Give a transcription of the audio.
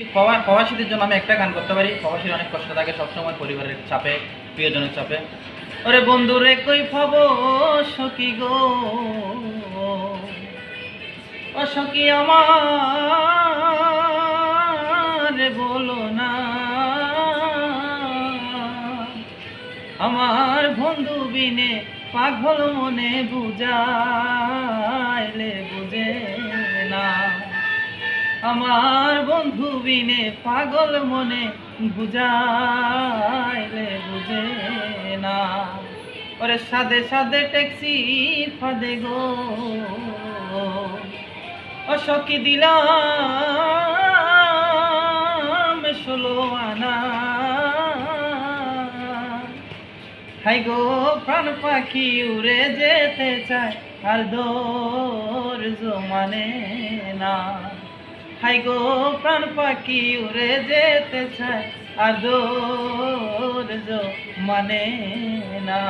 প্রবাসীদের জন্য আমি একটা গান করতে পারি। প্রবাসীর অনেক কষ্ট থাকে সবসময়, পরিবারের চাপে, প্রিয়জনের চাপে। ওরে বন্ধু রে কই পাব সখী গো, ও সখী আমার বলো না, আমার বন্ধু বিনে পাগল মনে বুঝাইলে বুঝে না, আমার বন্ধু বিনে পাগল মনে বুঝাইলে বুঝে না। ওরে সাদে সাদে ট্যাক্সি ফাদে গো, ও সখী দিলাম 16 আনা। হাই গো প্রাণ পাখি উড়ে যেতে চায় আর ধৈর্য মানে না। হাই গো প্রাণ পাখি উড়ে যেতে চায় আর ধৈর্য মানে না।